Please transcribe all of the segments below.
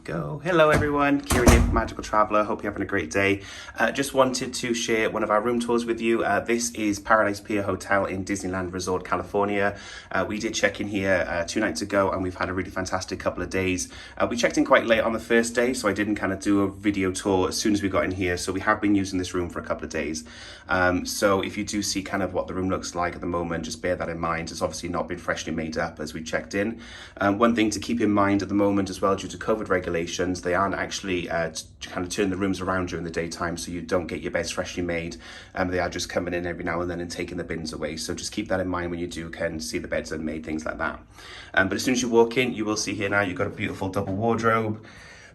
go. Hello everyone, Kieran here from Magical Traveller. Hope you're having a great day. Just wanted to share one of our room tours with you. This is Paradise Pier Hotel in Disneyland Resort, California. We did check in here 2 nights ago and we've had a really fantastic couple of days. We checked in quite late on the first day, so I didn't kind of do a video tour as soon as we got in here. So we have been using this room for a couple of days. So if you do see kind of what the room looks like at the moment, just bear that in mind. It's obviously not been freshly made up as we checked in. One thing to keep in mind at the moment as well, due to COVID regulations, they aren't actually kind of turn the rooms around during the daytime, so you don't get your beds freshly made. They are just coming in every now and then and taking the bins away. So just keep that in mind when you do can see the beds unmade, things like that. But as soon as you walk in, you will see here now you've got a beautiful double wardrobe.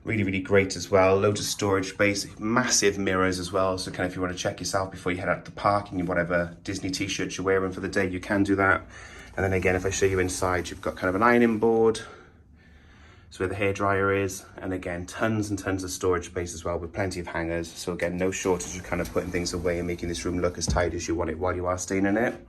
Really great as well. Loads of storage space, massive mirrors as well. So kind of if you want to check yourself before you head out to the park and whatever Disney t-shirts you're wearing for the day, you can do that. And then again, if I show you inside, you've got kind of an ironing board. So where the hairdryer is, and again, tons and tons of storage space as well with plenty of hangers. So again, no shortage of kind of putting things away and making this room look as tidy as you want it while you are staying in it.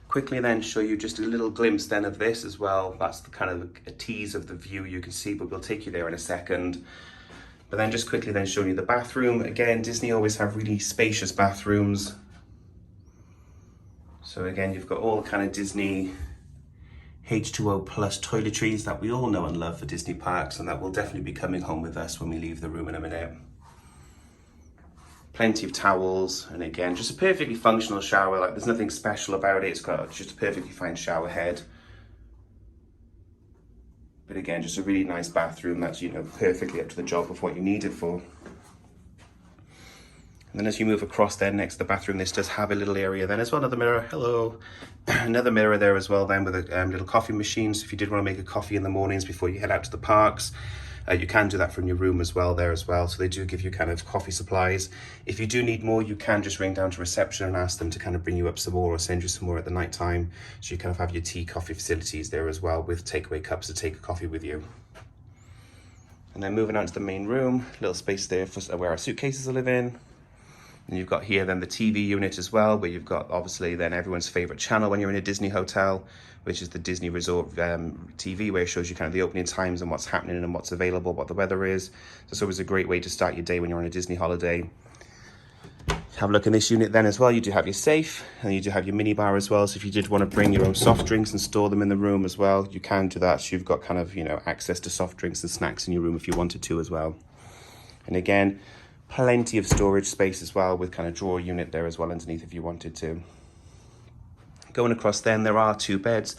Quickly then show you just a little glimpse then of this as well. That's the kind of a tease of the view you can see, but we'll take you there in a second. But then just quickly then showing you the bathroom. Again, Disney always have really spacious bathrooms. So again, you've got all the kind of Disney H2O plus toiletries that we all know and love for Disney parks, and that will definitely be coming home with us when we leave the room in a minute. Plenty of towels, and again, just a perfectly functional shower. Like, there's nothing special about it. It's got just a perfectly fine shower head. But again, just a really nice bathroom that's, you know, perfectly up to the job of what you need it for. And then as you move across there next to the bathroom, this does have a little area then as well, another mirror, hello. Another mirror there as well then with a little coffee machine. So if you did want to make a coffee in the mornings before you head out to the parks, you can do that from your room as well there as well. So they do give you kind of coffee supplies. If you do need more, you can just ring down to reception and ask them to kind of bring you up some more or send you some more at the night time. So you kind of have your tea, coffee facilities there as well with takeaway cups to take a coffee with you. And then moving on to the main room, little space there for where our suitcases will live in. And you've got here then the TV unit as well, where you've got obviously then everyone's favorite channel when you're in a Disney hotel, which is the Disney Resort TV, where it shows you kind of the opening times and what's happening and what's available, what the weather is. So it's always a great way to start your day when you're on a Disney holiday. Have a look in this unit then as well. You do have your safe and you do have your mini bar as well. So if you did want to bring your own soft drinks and store them in the room as well, you can do that. So you've got kind of, you know, access to soft drinks and snacks in your room if you wanted to as well. And again, plenty of storage space as well with kind of drawer unit there as well underneath if you wanted to. Going across then, there are 2 beds.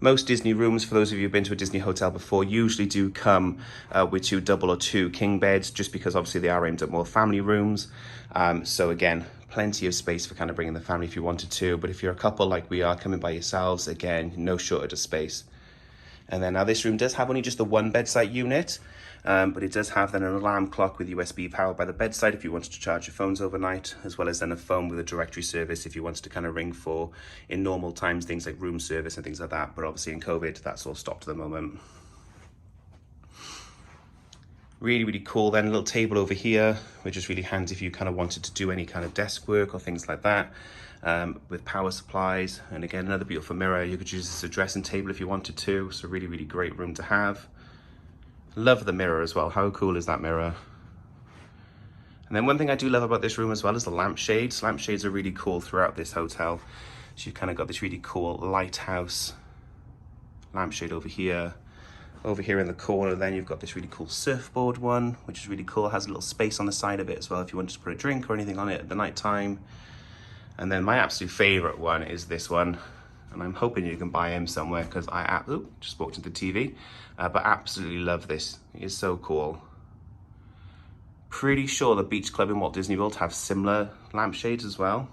Most Disney rooms, for those of you who've been to a Disney hotel before, usually do come with 2 double or 2 king beds, just because obviously they are aimed at more family rooms. So again, plenty of space for kind of bringing the family if you wanted to. But if you're a couple like we are coming by yourselves, again, no shortage of space. And then now this room does have only just the 1 bedside unit, but it does have then an alarm clock with USB powered by the bedside if you wanted to charge your phones overnight, as well as then a phone with a directory service if you wanted to kind of ring for, in normal times, things like room service and things like that. But obviously in COVID, that's all stopped at the moment. Really cool then, a little table over here, which is really handy if you kind of wanted to do any kind of desk work or things like that. With power supplies, and again another beautiful mirror. You could use this as a dressing table if you wanted to, so really great room to have. Love the mirror as well. How cool is that mirror? And then one thing I do love about this room as well is the lampshades. Lampshades are really cool throughout this hotel. So you've kind of got this really cool lighthouse lampshade over here. Over here in the corner then you've got this really cool surfboard one, which is really cool. It has a little space on the side of it as well if you wanted to put a drink or anything on it at the night time. And then my absolute favorite one is this one, and I'm hoping you can buy him somewhere because I just walked into the TV, but absolutely love this. It is so cool. Pretty sure the Beach Club in Walt Disney World have similar lampshades as well.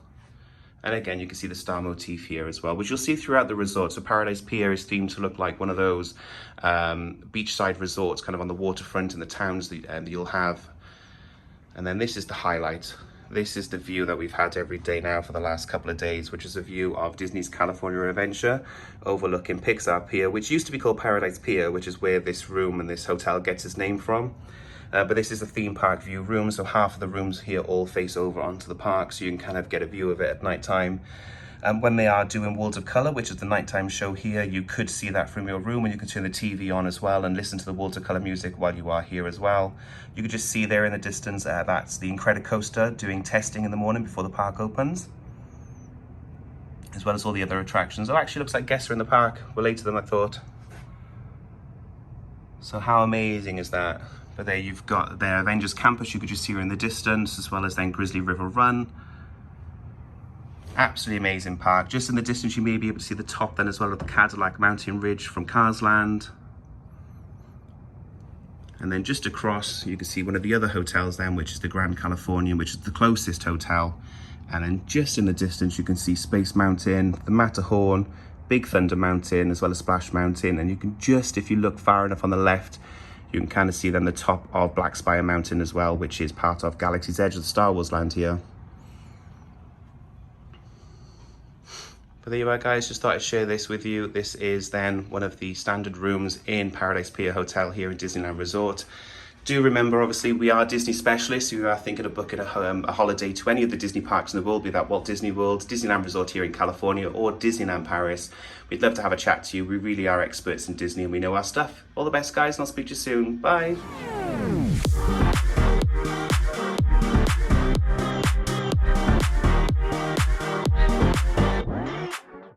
And again, you can see the star motif here as well, which you'll see throughout the resort. So Paradise Pier is themed to look like one of those beachside resorts, kind of on the waterfront in the towns that you'll have. And then this is the highlight. This is the view that we've had every day now for the last couple of days, which is a view of Disney's California Adventure overlooking Pixar Pier, which used to be called Paradise Pier, which is where this room and this hotel gets its name from. But this is a theme park view room, so half of the rooms here all face over onto the park, so you can kind of get a view of it at night time. When they are doing Worlds of Colour, which is the nighttime show here, you could see that from your room, and you can turn the TV on as well and listen to the Worlds of Colour music while you are here as well. You could just see there in the distance, that's the Incredicoaster doing testing in the morning before the park opens, as well as all the other attractions. Oh, actually looks like guests are in the park. We're later than I thought. So how amazing is that? But there you've got their Avengers Campus, you could just see her in the distance, as well as then Grizzly River Run. Absolutely amazing park. Just in the distance you may be able to see the top then as well of the Cadillac Mountain Ridge from Cars Land. And then just across you can see one of the other hotels then, which is the Grand Californian, which is the closest hotel. And then just in the distance you can see Space Mountain, the Matterhorn, Big Thunder Mountain, as well as Splash Mountain. And you can just, if you look far enough on the left, you can kind of see then the top of Black Spire Mountain as well, which is part of Galaxy's Edge of the Star Wars land here. But there you are, guys, just thought I'd share this with you. This is then one of the standard rooms in Paradise Pier Hotel here in Disneyland Resort. Do remember, obviously, we are Disney specialists. If you are thinking of booking a holiday to any of the Disney parks in the world, be that Walt Disney World, Disneyland Resort here in California, or Disneyland Paris, we'd love to have a chat to you. We really are experts in Disney and we know our stuff. All the best, guys, and I'll speak to you soon. Bye.